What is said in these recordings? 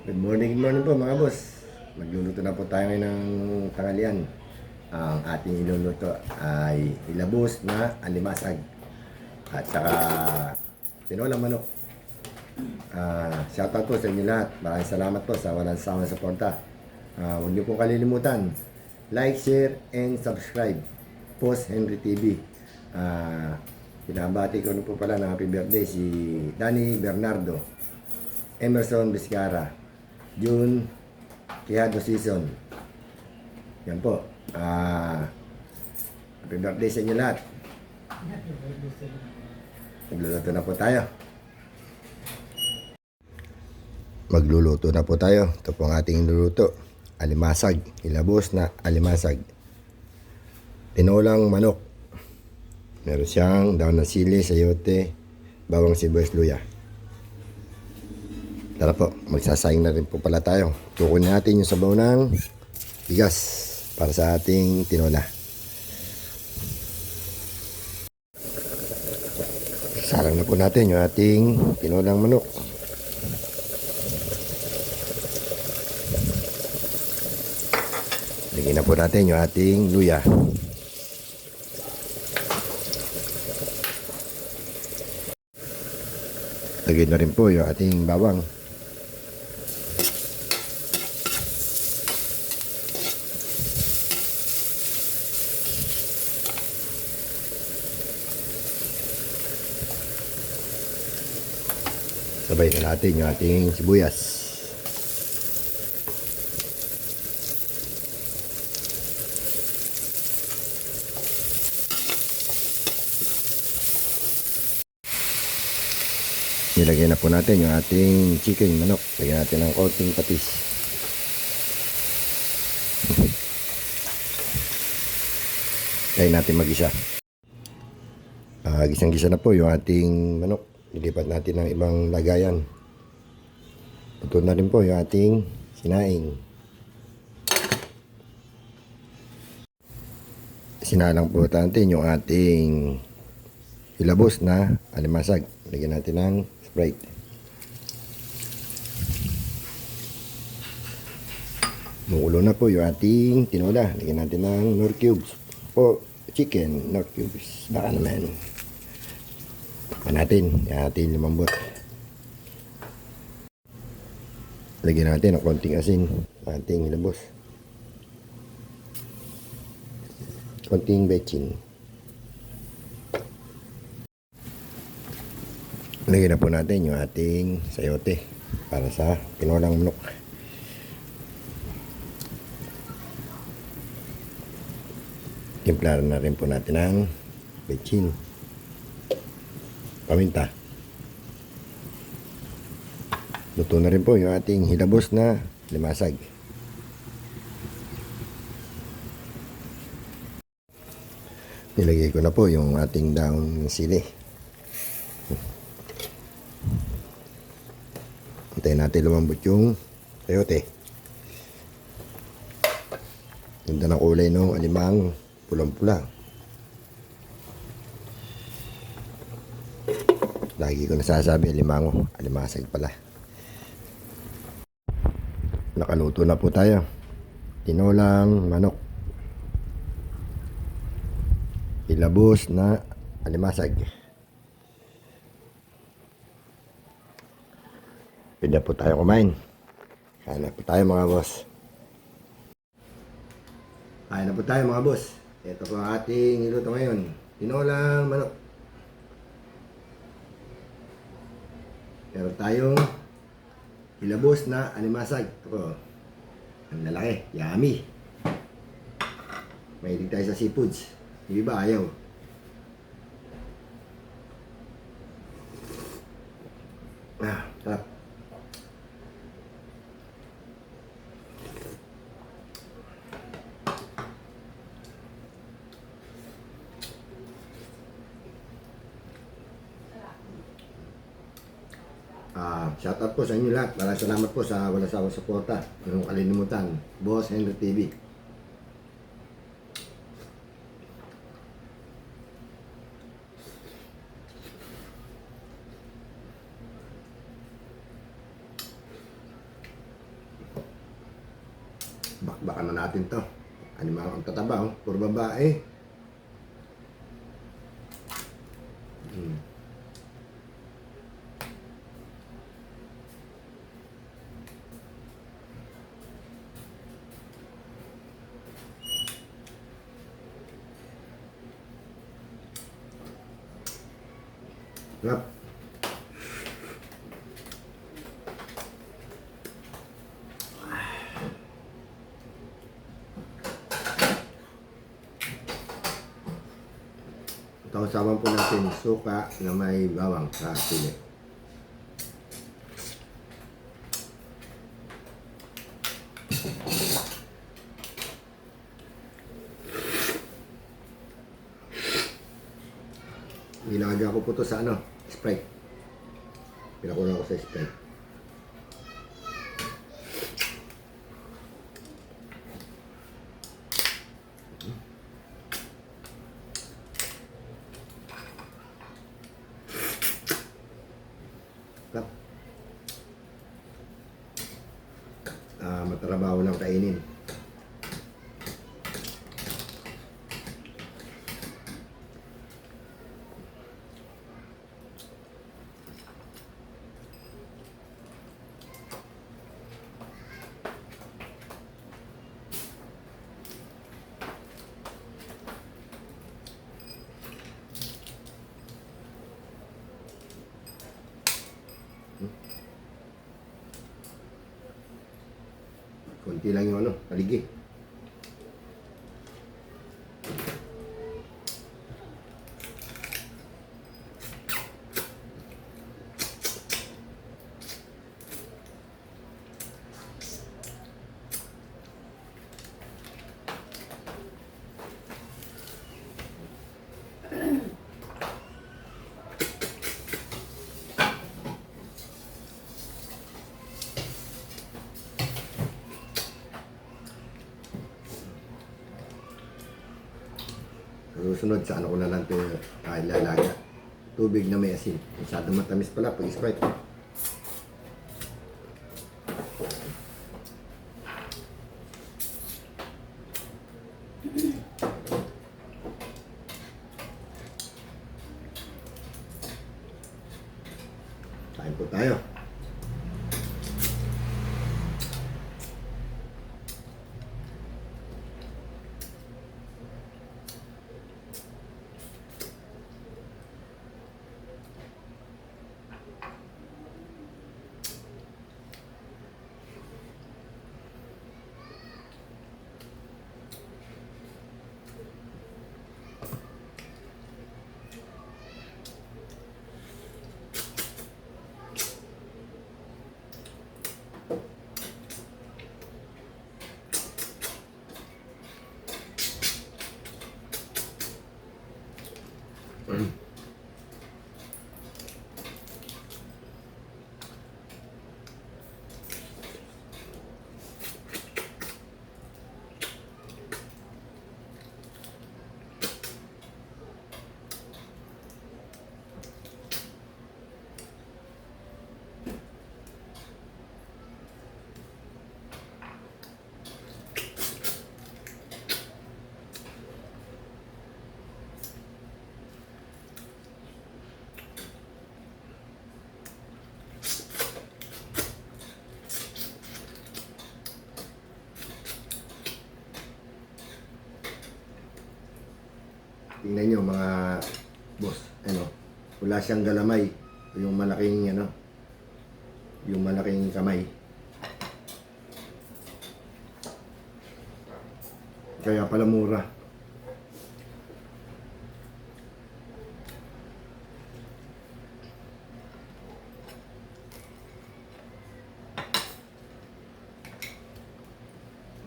Good morning po mga boss. Magluluto na po tayo ngayon ng tanghalian. Ang ating iluluto ay ilabos na alimasag at saka tinolang manok. Shoutout po sa inyo lahat. Maraming salamat po sa walang sawang suporta. Huwag niyo po kalilimutan, like, share, and subscribe. Post Henry TV. Pinabati ko na po pala ng happy birthday si Danny Bernardo, Emerson Vizcara, June Quijado Season. Yan po. Happy birthday sa inyo lahat. Magluluto na po tayo. Magluluto na po tayo. Ito po ang ating luluto. Alimasag. Ilabos na alimasag. Tinolang manok. Meron siyang daon ng sili, sayote, bawang sibuyas, luya. Tara po, magsasayang na rin po pala tayo. Kukunin natin yung sabaw ng bigas para sa ating tinola. Sarang na po natin yung ating tinolang manok. Lagyan na po natin yung ating luya. Lagyan na rin po yung ating bawang. Sabay na natin yung ating sibuyas. Nilagay na po natin yung ating chicken manok. Lagyan natin ng konting patis. Kaya natin mag-isa. Gisang-gisa na po yung ating manok. Ilipat natin ng ibang lagayan. Ito na rin po yung ating sinaing. Sinalang po natin yung ating ilabos na alimasag. Lagyan natin ng Sprite. Mukulo na po yung ating tinola. Lagyan natin ng Knorr cubes o chicken Knorr cubes. Baka naman. Natin lumambot. Lagyan natin ng konting asin. Ating ilabos. Konting bechin. Lagyan na po natin yung ating sayote para sa tinolang manok. Timplahan na rin po natin ang bechin, paminta. Luto na rin po yung ating hilabos na limasag. Nilagay ko na po yung ating daong sili. Hintayin natin lumambot yung sayote. Ganda ng kulay ng alimang pulang-pula. Lagi ko nasasabi alimango, alimasag pala. Nakaluto na po tayo. Tinolang manok. Ilabos na alimasag. Pwede po tayo kumain. Kain na po tayo mga boss. Kain na po tayo mga boss. Ito po ang ating niluto ngayon. Tinolang manok. Meron tayong ilabos na alimasag. Ito po. Ang lalaki. Yummy. Mahilig tayo sa seafoods. Yung iba ayaw. Sarap. Shoutout po sa inyo lahat. Maraming salamat po sa walang sawang suporta. Huwag mong kalilimutan, Boss Henry TV. Baka na natin to. Ano mga ang tataba, oh. Puro babae. Sarap. Sausawan po natin suka na may bawang sa sili. Nilagyan ko po ito sa ano, Sprite. Pinakulang ko sa Sprite. Matrabaho lang kainin. Kunti lang yung ano, paligi. Susunod sa ano ko na lang ito ilalagay. Tubig na may asin. Masyadong matamis pala pag Sprite. Kain po tayo. Tingnan nyo mga boss, ano, wala siyang galamay, yung malaking ano, yung malaking kamay. Kaya pala mura.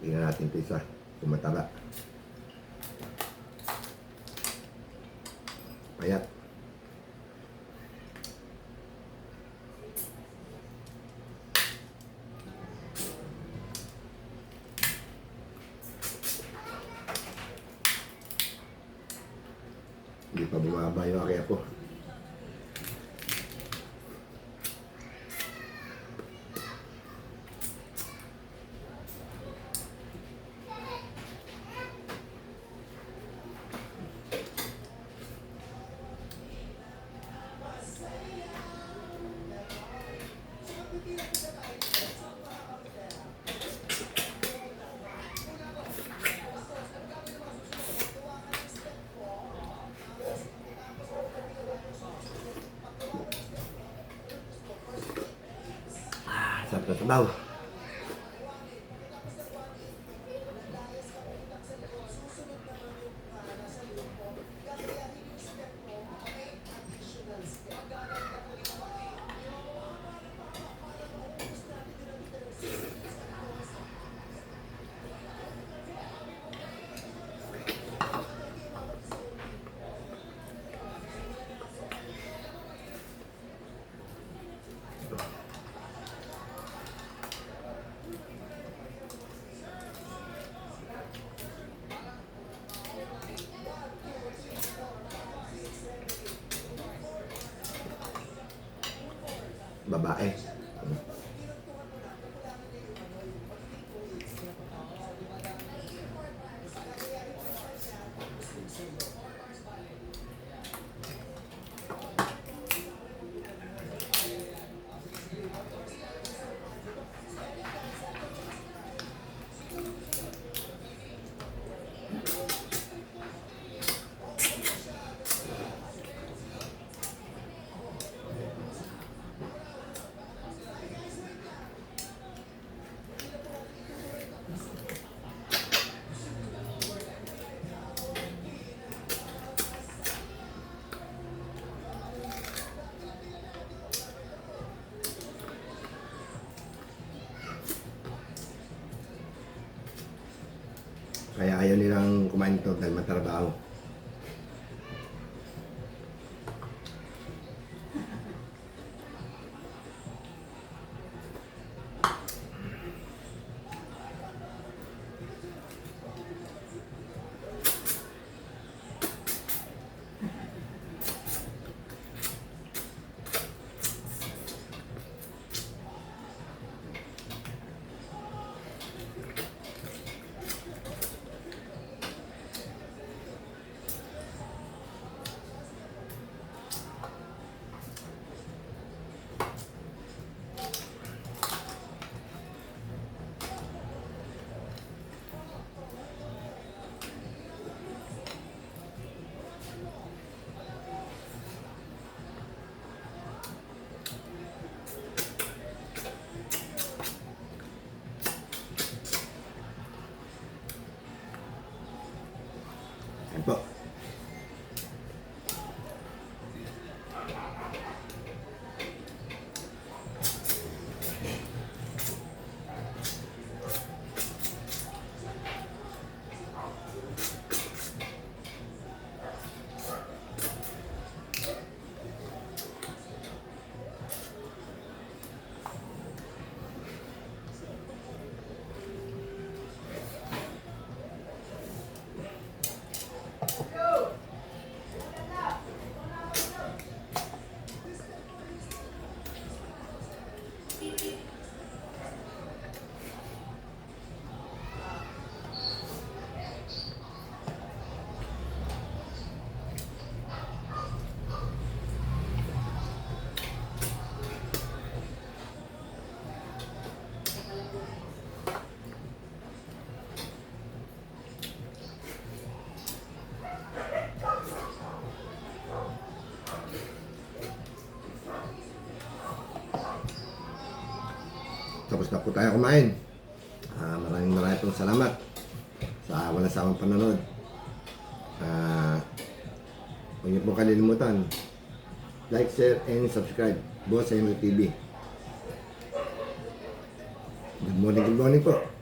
Tingnan natin ito isa, tumataba. Payat. Hindi pa bumaba yung aking apo. Sarap na sabaw. Babae. Kaya ayaw nilang kumain ito dahil matrabaho. Yan po. Tapos na po tayo kumain. Maraming pong salamat sa walang sawang panonood. Huwag niyo pong kalilimutan. Like, share, and subscribe. Boss Henry TV. Good morning po.